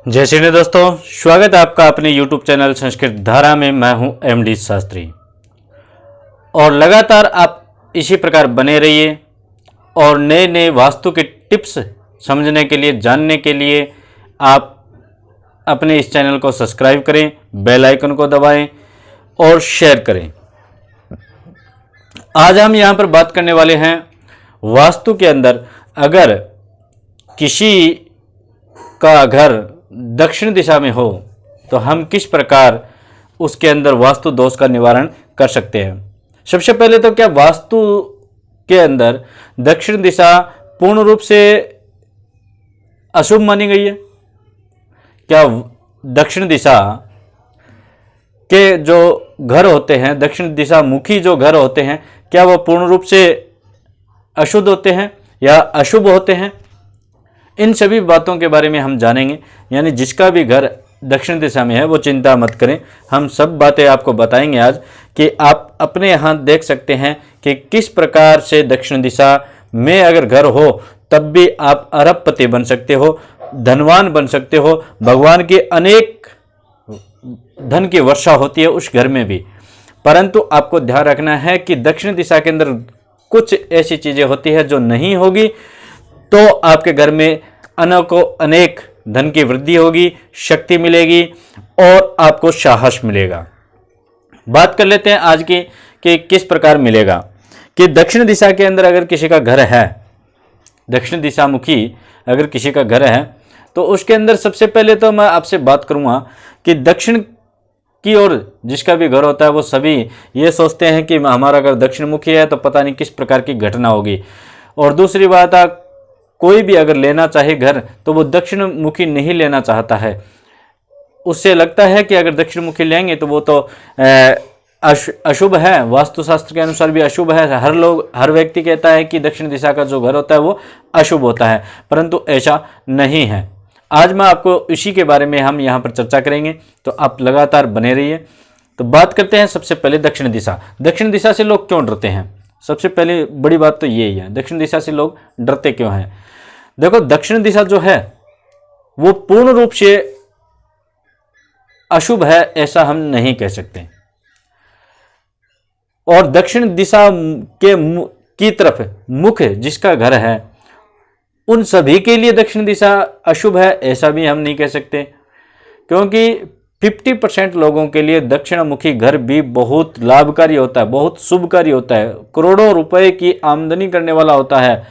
जय श्री राम दोस्तों, स्वागत है आपका अपने YouTube चैनल संस्कृत धारा में। मैं हूं MD शास्त्री और लगातार आप इसी प्रकार बने रहिए और नए नए वास्तु के टिप्स समझने के लिए, जानने के लिए आप अपने इस चैनल को सब्सक्राइब करें, बेल आइकन को दबाएं और शेयर करें। आज हम यहां पर बात करने वाले हैं वास्तु के अंदर अगर किसी का घर दक्षिण दिशा में हो तो हम किस प्रकार उसके अंदर वास्तु दोष का निवारण कर सकते हैं। सबसे पहले तो क्या वास्तु के अंदर दक्षिण दिशा पूर्ण रूप से अशुभ मानी गई है? क्या दक्षिण दिशा के जो घर होते हैं, दक्षिण दिशा मुखी जो घर होते हैं, क्या वह पूर्ण रूप से अशुद्ध होते हैं या अशुभ होते हैं? इन सभी बातों के बारे में हम जानेंगे। यानी जिसका भी घर दक्षिण दिशा में है वो चिंता मत करें, हम सब बातें आपको बताएंगे आज कि आप अपने यहाँ देख सकते हैं कि किस प्रकार से दक्षिण दिशा में अगर घर हो तब भी आप अरबपति बन सकते हो, धनवान बन सकते हो। भगवान की अनेक धन की वर्षा होती है उस घर में भी। परंतु आपको ध्यान रखना है कि दक्षिण दिशा के अंदर कुछ ऐसी चीजें होती है जो नहीं होगी तो आपके घर में अनेक धन की वृद्धि होगी, शक्ति मिलेगी और आपको साहस मिलेगा। बात कर लेते हैं आज की कि किस प्रकार मिलेगा। कि दक्षिण दिशा के अंदर अगर किसी का घर है, दक्षिण दिशा मुखी अगर किसी का घर है तो उसके अंदर सबसे पहले तो मैं आपसे बात करूंगा कि दक्षिण की ओर जिसका भी घर होता है वो सभी ये सोचते हैं कि हमारा घर दक्षिण मुखी है तो पता नहीं किस प्रकार की घटना होगी। और दूसरी बात, कोई भी अगर लेना चाहे घर तो वो दक्षिण मुखी नहीं लेना चाहता है। उससे लगता है कि अगर दक्षिण मुखी लेंगे तो वो तो अशुभ है, वास्तुशास्त्र के अनुसार भी अशुभ है। हर व्यक्ति कहता है कि दक्षिण दिशा का जो घर होता है वो अशुभ होता है, परंतु ऐसा नहीं है। आज मैं आपको इसी के बारे में हम यहाँ पर चर्चा करेंगे, तो आप लगातार बने रहिए। तो बात करते हैं सबसे पहले दक्षिण दिशा। दक्षिण दिशा से लोग क्यों डरते हैं? सबसे पहले बड़ी बात तो यही है, दक्षिण दिशा से लोग डरते क्यों हैं? देखो, दक्षिण दिशा जो है वो पूर्ण रूप से अशुभ है ऐसा हम नहीं कह सकते। और दक्षिण दिशा की तरफ मुख जिसका घर है उन सभी के लिए दक्षिण दिशा अशुभ है ऐसा भी हम नहीं कह सकते, क्योंकि 50% लोगों के लिए दक्षिण मुखी घर भी बहुत लाभकारी होता है, बहुत शुभकारी होता है, करोड़ों रुपए की आमदनी करने वाला होता है,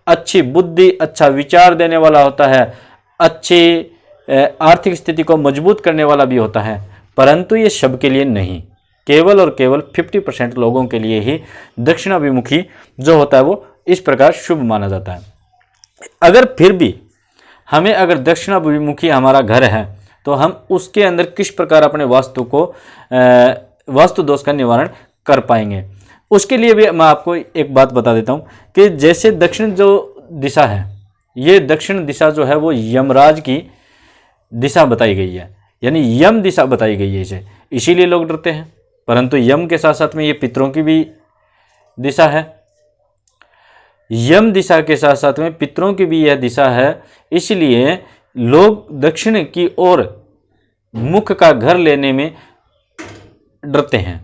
अच्छी बुद्धि, अच्छा विचार देने वाला होता है, अच्छी आर्थिक स्थिति को मजबूत करने वाला भी होता है। परंतु ये सबके लिए नहीं, केवल और केवल 50% लोगों के लिए ही दक्षिणाभिमुखी जो होता है वो इस प्रकार शुभ माना जाता है। अगर फिर भी हमें अगर दक्षिणाभिमुखी हमारा घर है तो हम उसके अंदर किस प्रकार अपने वास्तु दोष का निवारण कर पाएंगे, उसके लिए भी मैं आपको एक बात बता देता हूं कि जैसे दक्षिण जो दिशा है, ये दक्षिण दिशा जो है वो यमराज की दिशा बताई गई है, यानी यम दिशा बताई गई है इसे, इसीलिए लोग डरते हैं। परंतु यम के साथ साथ में ये पितरों की भी दिशा है, यम दिशा के साथ साथ में पितरों की भी यह दिशा है, इसलिए लोग दक्षिण की ओर मुख का घर लेने में डरते हैं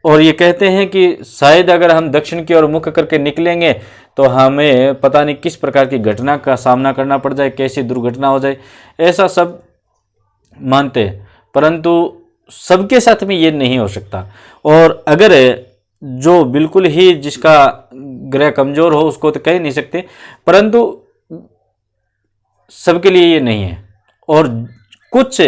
और ये कहते हैं कि शायद अगर हम दक्षिण की ओर मुख करके निकलेंगे तो हमें पता नहीं किस प्रकार की घटना का सामना करना पड़ जाए, कैसी दुर्घटना हो जाए, ऐसा सब मानते हैं। परंतु सबके साथ में ये नहीं हो सकता। और अगर जो बिल्कुल ही जिसका ग्रह कमजोर हो उसको तो कह नहीं सकते, परंतु सबके लिए ये नहीं है। और कुछ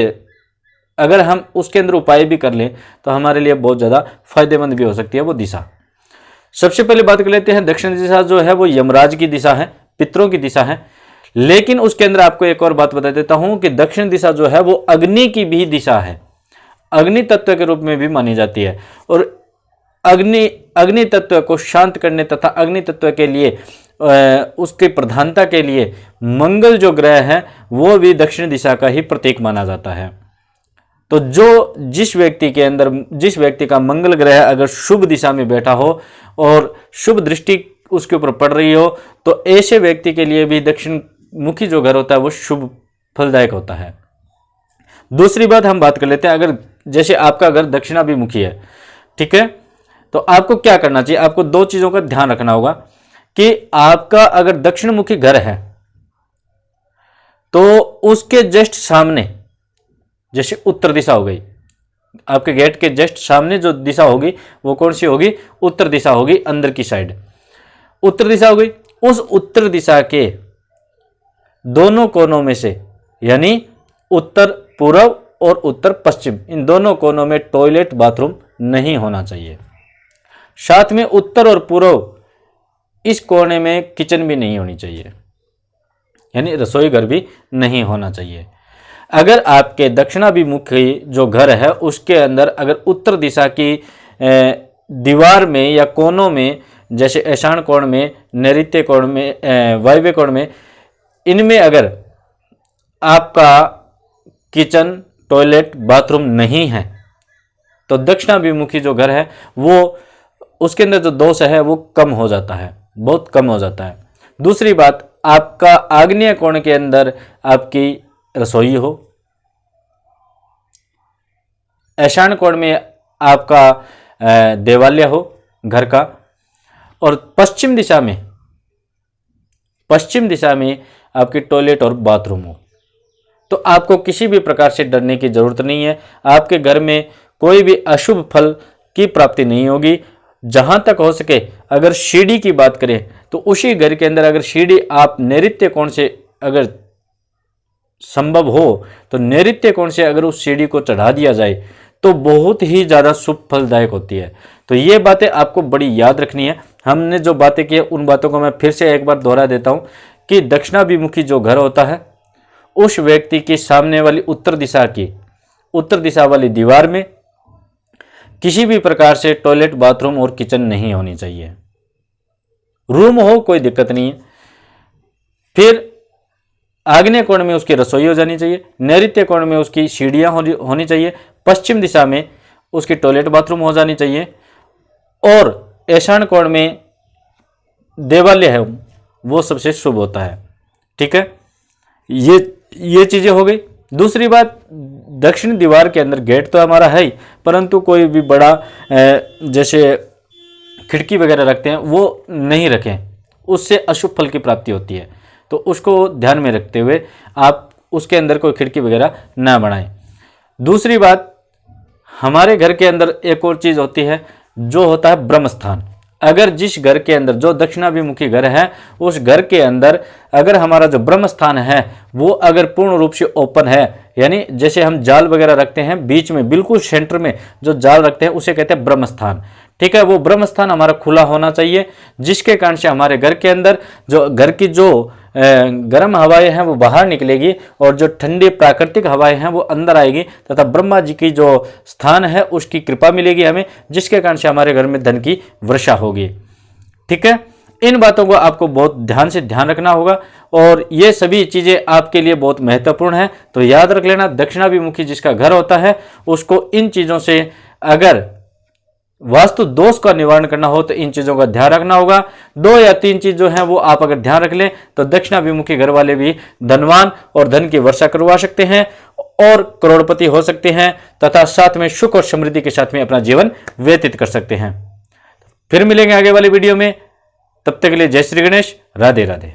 अगर हम उसके अंदर उपाय भी कर लें तो हमारे लिए बहुत ज़्यादा फायदेमंद भी हो सकती है वो दिशा। सबसे पहले बात कर लेते हैं, दक्षिण दिशा जो है वो यमराज की दिशा है, पितरों की दिशा है। लेकिन उसके अंदर आपको एक और बात बता देता हूं कि दक्षिण दिशा जो है वो अग्नि की भी दिशा है, अग्नि तत्व के रूप में भी मानी जाती है। और अग्नि तत्व को शांत करने तथा अग्नि तत्व के लिए उसकी प्रधानता के लिए मंगल जो ग्रह है वो भी दक्षिण दिशा का ही प्रतीक माना जाता है। तो जिस व्यक्ति का मंगल ग्रह अगर शुभ दिशा में बैठा हो और शुभ दृष्टि उसके ऊपर पड़ रही हो तो ऐसे व्यक्ति के लिए भी दक्षिण मुखी जो घर होता है वो शुभ फलदायक होता है। दूसरी बात हम बात कर लेते हैं, अगर जैसे आपका घर दक्षिणाभिमुखी है, ठीक है, तो आपको क्या करना चाहिए? आपको दो चीजों का ध्यान रखना होगा कि आपका अगर दक्षिणमुखी घर है तो उसके जस्ट सामने, जैसे उत्तर दिशा हो गई, आपके गेट के जस्ट सामने जो दिशा होगी वो कौन सी होगी? उत्तर दिशा होगी, अंदर की साइड उत्तर दिशा हो गई। उस उत्तर दिशा के दोनों कोनों में से, यानी उत्तर पूर्व और उत्तर पश्चिम, इन दोनों कोनों में टॉयलेट बाथरूम नहीं होना चाहिए। साथ में उत्तर और पूर्व इस कोने में किचन भी नहीं होनी चाहिए, यानी रसोई घर भी नहीं होना चाहिए। अगर आपके दक्षिणाभिमुखी जो घर है उसके अंदर अगर उत्तर दिशा की दीवार में या कोनों में, जैसे ऐशान कोण में, नैऋत्य कोण में, वायव्य कोण में, इनमें अगर आपका किचन, टॉयलेट, बाथरूम नहीं है तो दक्षिणाभिमुखी जो घर है वो, उसके अंदर जो दोष है वो कम हो जाता है, बहुत कम हो जाता है। दूसरी बात, आपका आग्नेय कोण के अंदर आपकी रसोई हो, ऐशान कोण में आपका देवालय हो घर का, और पश्चिम दिशा में आपकी टॉयलेट और बाथरूम हो, तो आपको किसी भी प्रकार से डरने की जरूरत नहीं है। आपके घर में कोई भी अशुभ फल की प्राप्ति नहीं होगी। जहां तक हो सके अगर सीढ़ी की बात करें तो उसी घर के अंदर अगर सीढ़ी आप नैऋत्य कोण से, अगर संभव हो तो नैऋत्य कोण से अगर उस सीढ़ी को चढ़ा दिया जाए तो बहुत ही ज़्यादा शुभ फलदायक होती है। तो ये बातें आपको बड़ी याद रखनी है। हमने जो बातें की उन बातों को मैं फिर से एक बार दोहरा देता हूँ कि दक्षिणाभिमुखी जो घर होता है उस व्यक्ति की सामने वाली उत्तर दिशा वाली दीवार में किसी भी प्रकार से टॉयलेट, बाथरूम और किचन नहीं होनी चाहिए। रूम हो कोई दिक्कत नहीं है। फिर आग्नेय कोण में उसकी रसोई हो जानी चाहिए, नैऋत्य कोण में उसकी सीढ़ियां होनी चाहिए, पश्चिम दिशा में उसकी टॉयलेट, बाथरूम हो जानी चाहिए, और ईशान कोण में देवालय है वो सबसे शुभ होता है। ठीक है, ये चीजें हो गई। दूसरी बात, दक्षिण दीवार के अंदर गेट तो हमारा है ही, परंतु कोई भी बड़ा जैसे खिड़की वगैरह रखते हैं वो नहीं रखें, उससे अशुभ फल की प्राप्ति होती है। तो उसको ध्यान में रखते हुए आप उसके अंदर कोई खिड़की वगैरह ना बनाएं। दूसरी बात, हमारे घर के अंदर एक और चीज़ होती है जो होता है ब्रह्म स्थान। अगर जिस घर के अंदर, जो दक्षिणाभिमुखी घर है, उस घर के अंदर अगर हमारा जो ब्रह्म स्थान है वो अगर पूर्ण रूप से ओपन है, यानी जैसे हम जाल वगैरह रखते हैं बीच में बिल्कुल सेंटर में जो जाल रखते हैं उसे कहते हैं ब्रह्म स्थान। ठीक है, वो ब्रह्म स्थान हमारा खुला होना चाहिए, जिसके कारण से हमारे घर के अंदर जो घर की जो गर्म हवाएं हैं वो बाहर निकलेगी और जो ठंडी प्राकृतिक हवाएं हैं वो अंदर आएगी, तथा ब्रह्मा जी की जो स्थान है उसकी कृपा मिलेगी हमें, जिसके कारण से हमारे घर में धन की वर्षा होगी। ठीक है, इन बातों को आपको बहुत ध्यान रखना होगा और ये सभी चीजें आपके लिए बहुत महत्वपूर्ण है। तो याद रख लेना, दक्षिणाभिमुखी जिसका घर होता है उसको इन चीजों से अगर वास्तु दोष का निवारण करना हो तो इन चीजों का ध्यान रखना होगा। 2 या 3 चीज जो है वो आप अगर ध्यान रख लें तो दक्षिणाभिमुखी घर वाले भी धनवान और धन की वर्षा करवा सकते हैं और करोड़पति हो सकते हैं, तथा साथ में सुख और समृद्धि के साथ में अपना जीवन व्यतीत कर सकते हैं। फिर मिलेंगे आगे वाली वीडियो में, तब तक के लिए जय श्री गणेश, राधे राधे।